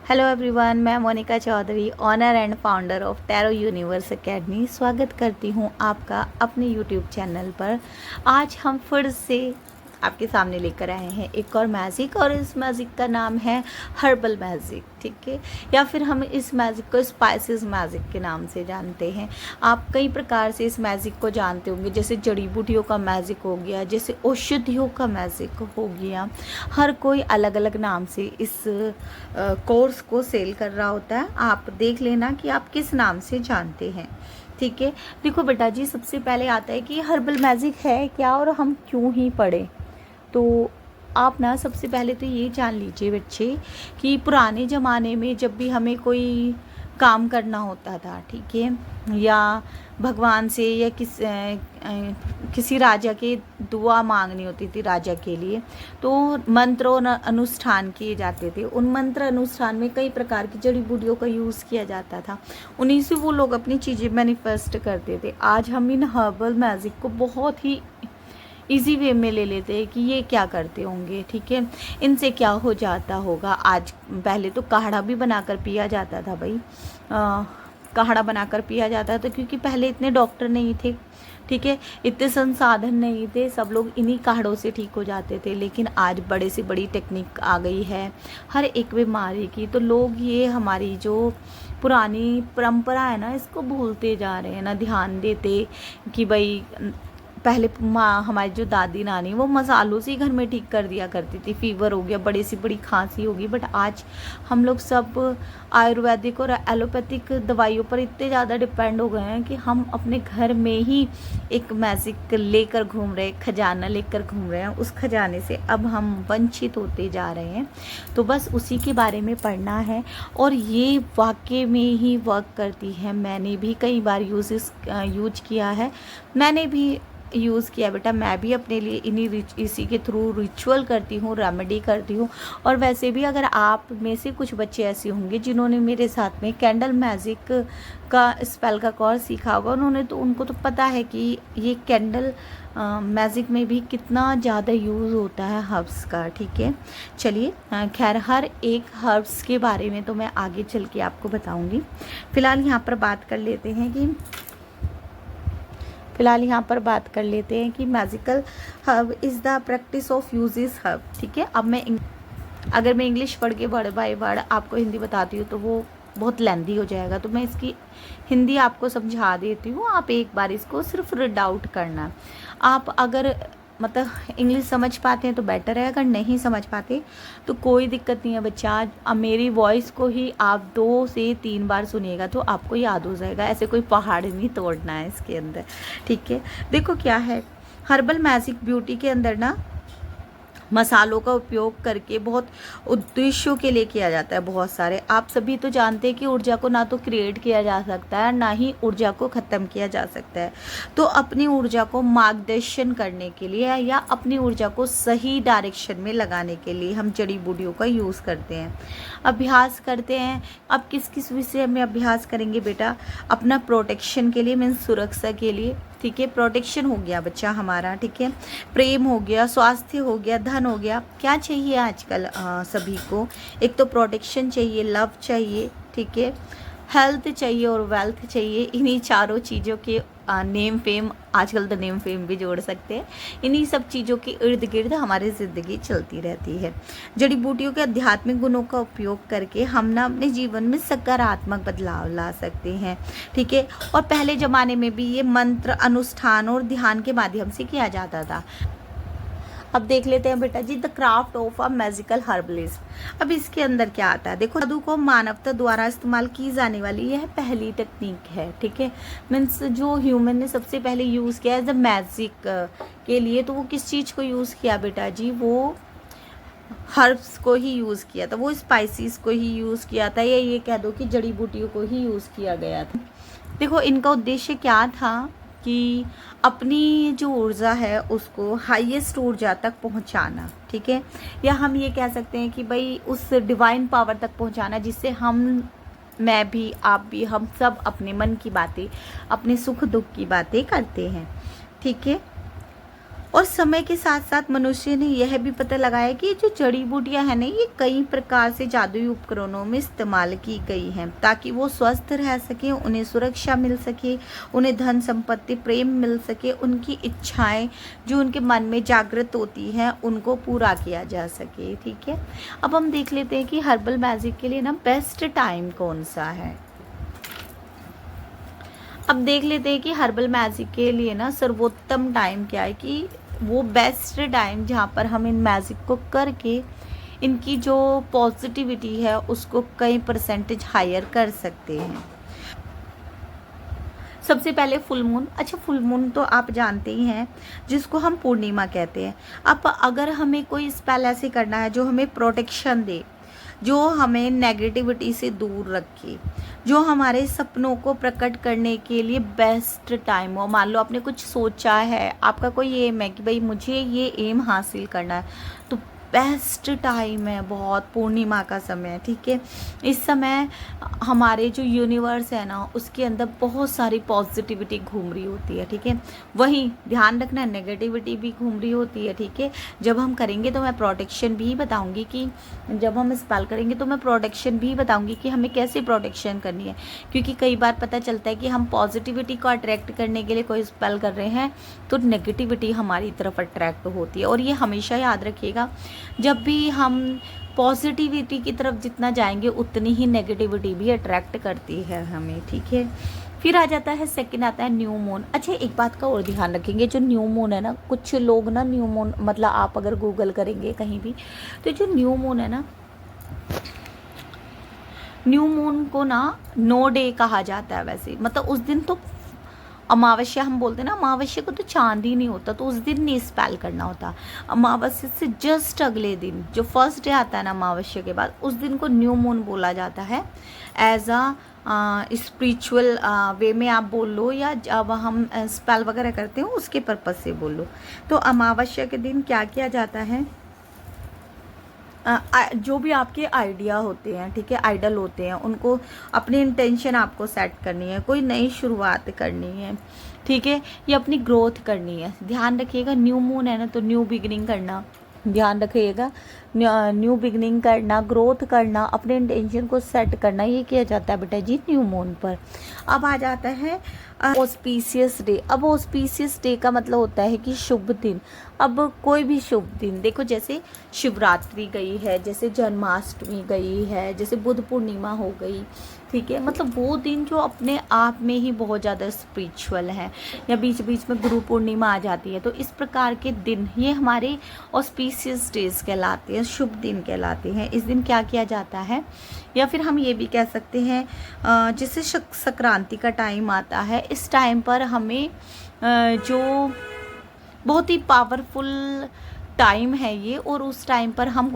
Hello everyone, मैं Monica Chaudhary, owner and founder of tarot universe academy स्वागत करती हूँ आपका अपने यूट्यूब चैनल पर। आज हम फिर से आपके सामने लेकर आए हैं एक और मैजिक, और इस मैजिक का नाम है हर्बल मैजिक, ठीक है, या फिर हम इस मैजिक को स्पाइसेस मैजिक के नाम से जानते हैं। आप कई प्रकार से इस मैजिक को जानते होंगे, जैसे जड़ी बूटियों का मैजिक हो गया, जैसे औषधियों का मैजिक हो गया। हर कोई अलग अलग नाम से इस कोर्स को सेल कर रहा होता है। आप देख लेना कि आप किस नाम से जानते हैं, ठीक है। देखो बेटा जी, सबसे पहले आता है कि हर्बल मैजिक है क्या और हम क्यों ही पढ़ें। तो आप ना सबसे पहले तो ये जान लीजिए बच्चे कि पुराने ज़माने में जब भी हमें कोई काम करना होता था, ठीक है, या भगवान से या किसी राजा के दुआ मांगनी होती थी राजा के लिए, तो मंत्र और अनुष्ठान किए जाते थे। उन मंत्र अनुष्ठान में कई प्रकार की जड़ी बूटियों का यूज़ किया जाता था। उन्हीं से वो लोग अपनी चीज़ें मैनिफेस्ट करते थे। आज हम इन हर्बल मैजिक को बहुत ही इजी वे में ले लेते हैं कि ये क्या करते होंगे, ठीक है, इनसे क्या हो जाता होगा। आज पहले तो काढ़ा भी बनाकर पिया जाता था भाई, काढ़ा बनाकर पिया जाता था, क्योंकि पहले इतने डॉक्टर नहीं थे, ठीक है, इतने संसाधन नहीं थे, सब लोग इन्हीं काढ़ों से ठीक हो जाते थे। लेकिन आज बड़े से बड़ी टेक्निक आ गई है हर एक बीमारी की, तो लोग ये हमारी जो पुरानी परंपरा है ना, इसको भूलते जा रहे हैं, ना ध्यान देते कि भाई पहले माँ हमारी जो दादी नानी वो मसालों से ही घर में ठीक कर दिया करती थी। फीवर हो गया, बड़ी सी बड़ी खांसी होगी, बट आज हम लोग सब आयुर्वेदिक और एलोपैथिक दवाइयों पर इतने ज़्यादा डिपेंड हो गए हैं कि हम अपने घर में ही एक मैजिक लेकर घूम रहे, खजाना लेकर घूम रहे हैं। उस खजाने से अब हम वंचित होते जा रहे हैं। तो बस उसी के बारे में पढ़ना है, और ये वाकई में ही वर्क करती है। मैंने भी कई बार यूज किया है, मैंने भी यूज़ किया बेटा। मैं भी अपने लिए इसी के थ्रू रिचुअल करती हूँ, रेमेडी करती हूँ। और वैसे भी अगर आप में से कुछ बच्चे ऐसे होंगे जिन्होंने मेरे साथ में कैंडल मैजिक का स्पेल का कोर्स सीखा होगा, उनको तो पता है कि ये कैंडल मैजिक में भी कितना ज़्यादा यूज़ होता है हर्ब्स का, ठीक है। चलिए, खैर हर एक हर्ब्स के बारे में तो मैं आगे चल के आपको बताऊँगी। फ़िलहाल यहाँ पर बात कर लेते हैं कि magical herb is the practice of uses herb, ठीक है। अब अगर मैं इंग्लिश पढ़ के वर्ड बाय वर्ड आपको हिंदी बताती हूँ तो वो बहुत लेंदी हो जाएगा, तो मैं इसकी हिंदी आपको समझा देती हूँ। आप एक बार इसको सिर्फ रीड आउट करना। आप अगर मतलब इंग्लिश समझ पाते हैं तो बेटर है, अगर नहीं समझ पाते तो कोई दिक्कत नहीं है बच्चा। अब मेरी वॉइस को ही आप 2 से 3 बार सुनिएगा तो आपको याद हो जाएगा। ऐसे कोई पहाड़ नहीं तोड़ना है इसके अंदर, ठीक है। देखो क्या है, हर्बल मैजिक ब्यूटी के अंदर ना मसालों का उपयोग करके बहुत उद्देश्यों के लिए किया जाता है, बहुत सारे। आप सभी तो जानते हैं कि ऊर्जा को ना तो क्रिएट किया जा सकता है, ना ही ऊर्जा को ख़त्म किया जा सकता है। तो अपनी ऊर्जा को मार्गदर्शन करने के लिए या अपनी ऊर्जा को सही डायरेक्शन में लगाने के लिए हम जड़ी बूटियों का यूज़ करते हैं, अभ्यास करते हैं। अब किस किस विषय में अभ्यास करेंगे बेटा? अपना प्रोटेक्शन के लिए, मीन्स सुरक्षा के लिए, ठीक है। प्रोटेक्शन हो गया बच्चा हमारा, ठीक है। प्रेम हो गया, स्वास्थ्य हो गया, धन हो गया। क्या चाहिए आजकल सभी को? एक तो प्रोटेक्शन चाहिए, लव चाहिए, ठीक है, हेल्थ चाहिए और वेल्थ चाहिए। इन्हीं चारों चीज़ों के नेम फेम, आजकल तो नेम फेम भी जोड़ सकते हैं। इन्हीं सब चीज़ों के इर्द गिर्द हमारी ज़िंदगी चलती रहती है। जड़ी बूटियों के आध्यात्मिक गुणों का उपयोग करके हम ना अपने जीवन में सकारात्मक बदलाव ला सकते हैं, ठीक है। और पहले ज़माने में भी ये मंत्र अनुष्ठान और ध्यान के माध्यम से किया जाता था। अब देख लेते हैं बेटा जी, the craft of a magical herbalist. अब इसके अंदर क्या आता है? देखो, जादू को मानवता द्वारा इस्तेमाल की जाने वाली यह पहली टेक्निक है, ठीक है। मीन्स जो ह्यूमन ने सबसे पहले यूज़ किया एज अ मैजिक के लिए, तो वो किस चीज़ को यूज़ किया बेटा जी? वो हर्ब्स को ही यूज़ किया था, वो स्पाइसेस को ही यूज़ किया था, या ये कह दो कि जड़ी बूटियों को ही यूज़ किया गया था। देखो, इनका उद्देश्य क्या था कि अपनी जो ऊर्जा है उसको हाईएस्ट ऊर्जा तक पहुंचाना, ठीक है, या हम ये कह सकते हैं कि भाई उस डिवाइन पावर तक पहुंचाना जिससे मैं भी, आप भी, हम सब अपने मन की बातें, अपने सुख दुख की बातें करते हैं, ठीक है। और समय के साथ साथ मनुष्य ने यह भी पता लगाया कि जो जड़ी बूटियां हैं ना, ये कई प्रकार से जादुई उपकरणों में इस्तेमाल की गई हैं ताकि वो स्वस्थ रह सके, उन्हें सुरक्षा मिल सके, उन्हें धन संपत्ति प्रेम मिल सके, उनकी इच्छाएं जो उनके मन में जागृत होती हैं उनको पूरा किया जा सके। ठीक है, अब हम देख लेते हैं कि हर्बल मैजिक के लिए ना बेस्ट टाइम कौन सा है। अब देख लेते हैं कि हर्बल मैजिक के लिए ना सर्वोत्तम टाइम क्या है, कि वो बेस्ट टाइम जहाँ पर हम इन मैजिक को करके इनकी जो पॉजिटिविटी है उसको कई परसेंटेज हायर कर सकते हैं। सबसे पहले फुल मून। अच्छा, फुल मून तो आप जानते ही हैं, जिसको हम पूर्णिमा कहते हैं। अब अगर हमें कोई स्पेल ऐसे करना है जो हमें प्रोटेक्शन दे, जो हमें नेगेटिविटी से दूर रखे, जो हमारे सपनों को प्रकट करने के लिए बेस्ट टाइम हो। मान लो आपने कुछ सोचा है, आपका कोई एम है कि भाई मुझे ये एम हासिल करना है, तो बेस्ट टाइम है बहुत पूर्णिमा का समय। ठीक है, इस समय हमारे जो यूनिवर्स है ना उसके अंदर बहुत सारी पॉजिटिविटी घूम रही होती है। ठीक है, वहीं ध्यान रखना नेगेटिविटी भी घूम रही होती है। ठीक है, जब हम करेंगे तो मैं प्रोटेक्शन भी बताऊंगी, कि जब हम स्पेल करेंगे तो मैं प्रोटेक्शन भी बताऊंगी कि हमें कैसे प्रोटेक्शन करनी है, क्योंकि कई बार पता चलता है कि हम पॉजिटिविटी को अट्रैक्ट करने के लिए कोई स्पेल कर रहे हैं तो नेगेटिविटी हमारी तरफ अट्रैक्ट होती है। और ये हमेशा याद रखिएगा, जब भी हम पॉजिटिविटी की तरफ जितना जाएंगे उतनी ही नेगेटिविटी भी अट्रैक्ट करती है हमें। ठीक है, फिर आ जाता है सेकंड, आता है न्यू मून। अच्छा, एक बात का और ध्यान रखेंगे, जो न्यू मून है ना, कुछ लोग ना न्यू मून मतलब आप अगर गूगल करेंगे कहीं भी तो जो न्यू मून है ना, न्यू मून को ना नो डे कहा जाता है। वैसे मतलब उस दिन तो अमावस्या हम बोलते हैं ना, अमावस्या को तो चांद ही नहीं होता, तो उस दिन नहीं स्पेल करना होता। अमावस्या से जस्ट अगले दिन जो फर्स्ट डे आता है ना अमावस्या के बाद, उस दिन को न्यू मून बोला जाता है। एज अ स्पिरिचुअल वे में आप बोल लो, या जब हम स्पेल वगैरह करते हो उसके पर्पज से बोल लो। तो अमावस्या के दिन क्या किया जाता है, जो भी आपके आइडिया होते हैं, ठीक है, आइडल होते हैं, उनको अपनी इंटेंशन आपको सेट करनी है, कोई नई शुरुआत करनी है। ठीक है, ये अपनी ग्रोथ करनी है। ध्यान रखिएगा, न्यू मून है ना तो न्यू बिगिनिंग करना, ध्यान रखिएगा, न्यू बिगिनिंग करना, ग्रोथ करना, अपने इंटेंशन को सेट करना, ये किया जाता है बेटा जी न्यू मून पर। अब आ जाता है ऑस्पिशियस डे। अब ऑस्पिशियस डे का मतलब होता है कि शुभ दिन। अब कोई भी शुभ दिन देखो, जैसे शिवरात्रि गई है, जैसे जन्माष्टमी गई है, जैसे बुद्ध पूर्णिमा हो गई, ठीक है, मतलब वो दिन जो अपने आप में ही बहुत ज़्यादा स्पिरिचुअल है, या बीच बीच में गुरु पूर्णिमा आ जाती है, तो इस प्रकार के दिन ये हमारे ऑस्पिशियस डेज कहलाते हैं, शुभ दिन कहलाते हैं। इस दिन क्या किया जाता है, या फिर हम ये भी कह सकते हैं जैसे संक्रांति का टाइम आता है, इस टाइम पर हमें जो बहुत ही पावरफुल टाइम है ये, और उस टाइम पर हम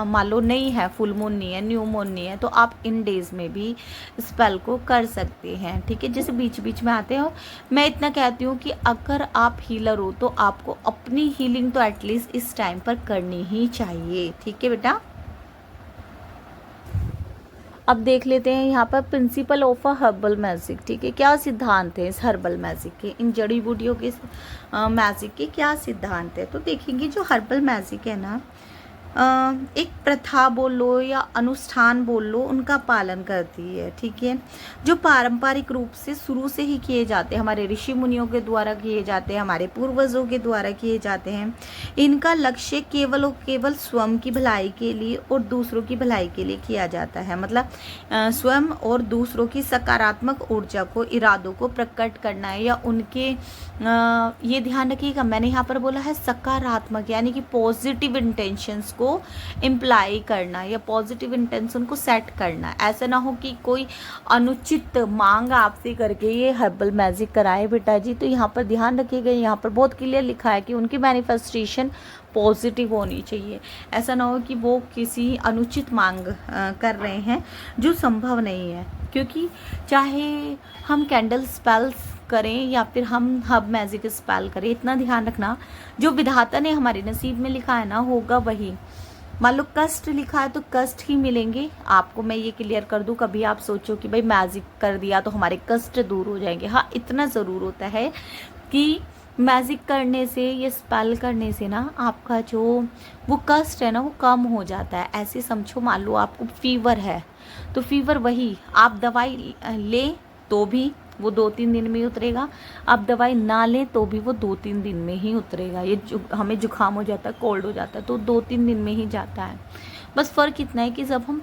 मान लो नहीं है, फुल मून नहीं है, न्यू मून नहीं है, तो आप इन डेज में भी स्पेल को कर सकते हैं। ठीक है, जैसे बीच बीच में आते हैं। और मैं इतना कहती हूँ कि अगर आप हीलर हो तो आपको अपनी हीलिंग तो एटलीस्ट इस टाइम पर करनी ही चाहिए। ठीक है बेटा, अब देख लेते हैं यहाँ पर principle of a herbal magic. ठीक है, क्या सिद्धांत है इस हर्बल मैजिक के, इन जड़ी बूटियों के मैजिक के क्या सिद्धांत है। तो देखेंगे जो हर्बल मैजिक है ना, एक प्रथा बोल लो या अनुष्ठान बोल लो, उनका पालन करती है। ठीक है, जो पारंपरिक रूप से शुरू से ही किए जाते हैं, हमारे ऋषि मुनियों के द्वारा किए जाते हैं, हमारे पूर्वजों के द्वारा किए जाते हैं। इनका लक्ष्य केवल और केवल स्वयं की भलाई के लिए और दूसरों की भलाई के लिए किया जाता है। मतलब स्वयं और दूसरों की सकारात्मक ऊर्जा को, इरादों को प्रकट करना है, या उनके ये ध्यान रखिएगा, मैंने यहाँ पर बोला है सकारात्मक, यानी कि पॉजिटिव इंटेंशंस को इम्प्लाई करना, या पॉजिटिव इंटेंशन को सेट करना। ऐसा ना हो कि कोई अनुचित मांग आपसे करके ये हर्बल मैजिक कराए बेटा जी। तो यहाँ पर ध्यान रखिएगा, यहाँ पर बहुत क्लियर लिखा है कि उनकी मैनिफेस्टेशन पॉजिटिव होनी चाहिए। ऐसा ना हो कि वो किसी अनुचित मांग कर रहे हैं जो संभव नहीं है, क्योंकि चाहे हम कैंडल स्पेल्स करें या फिर हम हर्ब मैजिक स्पेल करें, इतना ध्यान रखना जो विधाता ने हमारे नसीब में लिखा है ना होगा वही। मान लो कष्ट लिखा है तो कष्ट ही मिलेंगे आपको, मैं ये क्लियर कर दूं। कभी आप सोचो कि भाई मैजिक कर दिया तो हमारे कष्ट दूर हो जाएंगे, हाँ इतना ज़रूर होता है कि मैजिक करने से, ये स्पेल करने से ना आपका जो वो कष्ट है ना वो कम हो जाता है। ऐसे समझो, मान लो आपको फीवर है तो फीवर वही आप दवाई लें तो भी वो 2-3 दिन में ही उतरेगा, आप दवाई ना लें तो भी वो 2-3 दिन में ही उतरेगा। ये हमें जुकाम हो जाता है, कोल्ड हो जाता है तो 2-3 दिन में ही जाता है। बस फ़र्क इतना है कि जब हम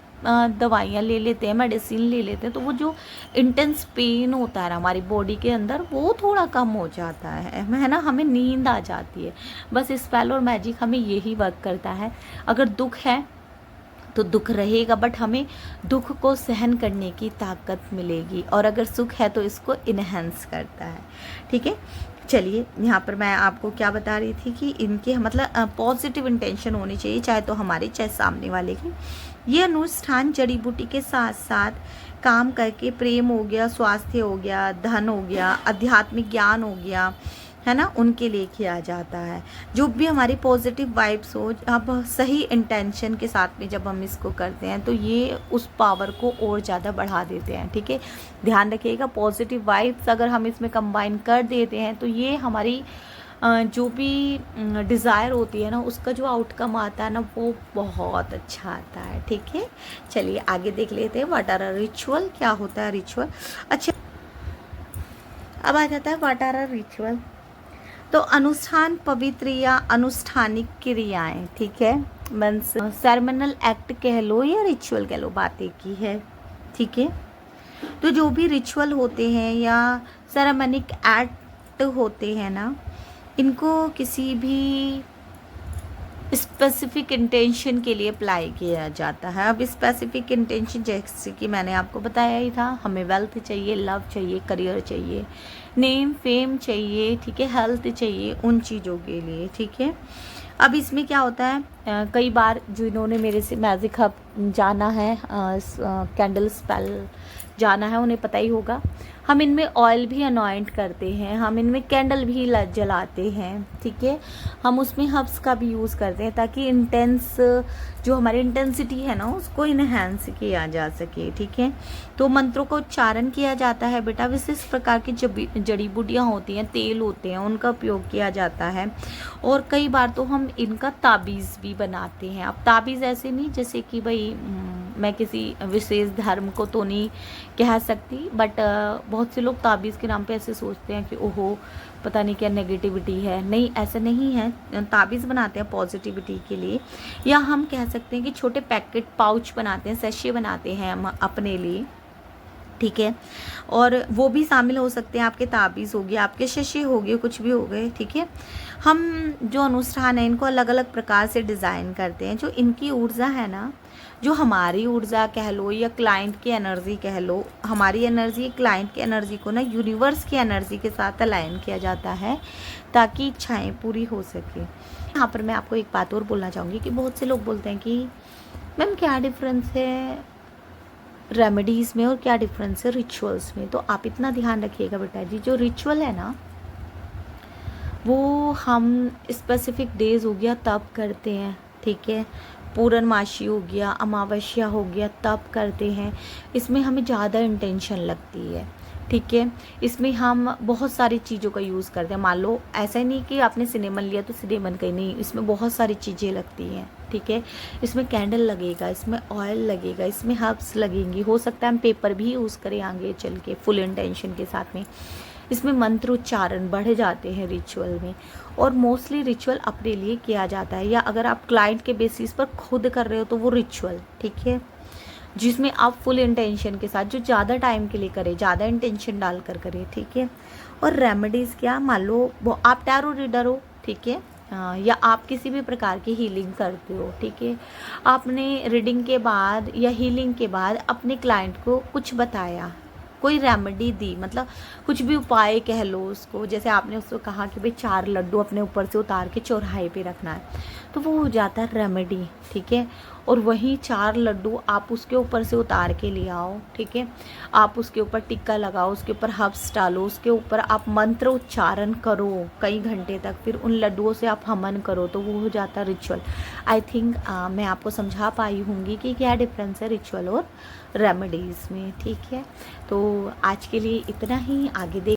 दवाइयाँ ले लेते हैं, मेडिसिन ले लेते हैं, तो वो जो इंटेंस पेन होता है हमारी बॉडी के अंदर वो थोड़ा कम हो जाता है ना, हमें नींद आ जाती है। बस स्पेल और मैजिक हमें यही वर्क करता है। अगर दुख है तो दुख रहेगा, बट हमें दुख को सहन करने की ताकत मिलेगी, और अगर सुख है तो इसको इन्हेंस करता है। ठीक है, चलिए यहाँ पर मैं आपको क्या बता रही थी कि इनके मतलब पॉजिटिव इंटेंशन होनी चाहिए, चाहे तो हमारी चाहे सामने वाले की। ये अनुष्ठान जड़ी बूटी के साथ साथ काम करके प्रेम हो गया, स्वास्थ्य हो गया, धन हो गया, आध्यात्मिक ज्ञान हो गया, है ना, उनके लिए किया जाता है। जो भी हमारी पॉजिटिव वाइब्स हो, अब सही इंटेंशन के साथ में जब हम इसको करते हैं तो ये उस पावर को और ज़्यादा बढ़ा देते हैं। ठीक है, ध्यान रखिएगा, पॉजिटिव वाइब्स अगर हम इसमें कंबाइन कर देते हैं तो ये हमारी जो भी डिज़ायर होती है ना उसका जो आउटकम आता है ना वो बहुत अच्छा आता है। ठीक है, चलिए आगे देख लेते हैं व्हाट आर अ रिचुअल, क्या होता है रिचुअल। अच्छा, अब आ जाता है व्हाट आर अ रिचुअल। तो अनुष्ठान पवित्र या अनुष्ठानिक क्रियाएं, ठीक है, मीन्स सेरेमनल एक्ट कह लो या रिचुअल कह लो, बात एक ही है। ठीक है, तो जो भी रिचुअल होते हैं या सेरेमनिक एक्ट होते हैं ना, इनको किसी भी स्पेसिफिक इंटेंशन के लिए अप्लाई किया जाता है। अब स्पेसिफिक इंटेंशन जैसे कि मैंने आपको बताया ही था, हमें वेल्थ चाहिए, लव चाहिए, करियर चाहिए, नेम फेम चाहिए, ठीक है, हेल्थ चाहिए, उन चीज़ों के लिए। ठीक है, अब इसमें क्या होता है, कई बार जो इन्होंने मेरे से मैजिक हब जाना है, कैंडल स्पेल जाना है, उन्हें पता ही होगा। हम इनमें ऑयल भी अनॉइंट करते हैं, हम इनमें कैंडल भी जलाते हैं। ठीक है, हम उसमें हर्ब्स का भी यूज़ करते हैं ताकि इंटेंस जो हमारी इंटेंसिटी है ना उसको इन्हेंस किया जा सके। ठीक है, तो मंत्रों का उच्चारण किया जाता है बेटा, विशेष प्रकार की जड़ी बूटियाँ होती हैं, तेल होते हैं, उनका उपयोग किया जाता है। और कई बार तो हम इनका ताबीज़ भी बनाते हैं। अब ताबीज़ ऐसे नहीं जैसे कि भाई मैं किसी विशेष धर्म को तो नहीं कह सकती, बट बहुत से लोग ताबीज़ के नाम पे ऐसे सोचते हैं कि ओहो पता नहीं क्या नेगेटिविटी है। नहीं, ऐसा नहीं है, ताबीज़ बनाते हैं पॉजिटिविटी के लिए, या हम कह सकते हैं कि छोटे पैकेट पाउच बनाते हैं, सैशे बनाते हैं हम अपने लिए। ठीक है, और वो भी शामिल हो सकते हैं, आपके ताबीज़ हो गया, आपके शशे हो गए, कुछ भी हो गए। ठीक है, हम जो अनुष्ठान है इनको अलग अलग प्रकार से डिज़ाइन करते हैं। जो इनकी ऊर्जा है ना, जो हमारी ऊर्जा कह लो या क्लाइंट की एनर्जी कह लो, हमारी एनर्जी क्लाइंट की एनर्जी को ना यूनिवर्स की एनर्जी के साथ अलाइन किया जाता है ताकि इच्छाएं पूरी हो सके। यहाँ पर मैं आपको एक बात और बोलना चाहूँगी कि बहुत से लोग बोलते हैं कि मैम क्या डिफरेंस है रेमेडीज़ में और क्या डिफरेंस है रिचुअल्स में। तो आप इतना ध्यान रखिएगा बेटा जी, जो रिचुअल है ना वो हम स्पेसिफिक डेज हो गया तब करते हैं। ठीक है, पूर्णमासी हो गया, अमावस्या हो गया, तब करते हैं। इसमें हमें ज़्यादा इंटेंशन लगती है। ठीक है, इसमें हम बहुत सारी चीज़ों का यूज़ करते हैं। मान लो ऐसा ही नहीं कि आपने सिनेमन लिया तो सिनेमन का ही नहीं, इसमें बहुत सारी चीज़ें लगती हैं। ठीक है, इसमें कैंडल लगेगा, इसमें ऑयल लगेगा, इसमें हर्ब्स लगेंगी, हो सकता है हम पेपर भी यूज़ करें आगे चल के फुल इंटेंशन के साथ में। इसमें मंत्र उच्चारण बढ़ जाते हैं रिचुअल में, और मोस्टली रिचुअल अपने लिए किया जाता है, या अगर आप क्लाइंट के बेसिस पर खुद कर रहे हो तो वो रिचुअल, ठीक है, जिसमें आप फुल इंटेंशन के साथ जो ज़्यादा टाइम के लिए करें, ज़्यादा इंटेंशन डालकर करें। ठीक है, और रेमेडीज़ क्या, मान लो वो आप टैरो रीडर हो, ठीक है, या आप किसी भी प्रकार की हीलिंग करते हो। ठीक है, आपने रीडिंग के बाद या हीलिंग के बाद अपने क्लाइंट को कुछ बताया, कोई रेमेडी दी, मतलब कुछ भी उपाय कह लो उसको, जैसे आपने उसको कहा कि भाई 4 लड्डू अपने ऊपर से उतार के चौराहे पे रखना है, तो वो हो जाता है रेमेडी। ठीक है, और वही 4 लड्डू आप उसके ऊपर से उतार के ले आओ। ठीक है, आप उसके ऊपर टिक्का लगाओ, उसके ऊपर हर्ब्स डालो, उसके ऊपर आप मंत्र उच्चारण करो कई घंटे तक, फिर उन लड्डुओं से आप हवन करो, तो वो हो जाता है रिचुअल। आई थिंक मैं आपको समझा पाई होंगी कि क्या डिफरेंस है रिचुअल और रेमेडीज़ में। ठीक है, तो आज के लिए इतना ही, आगे देख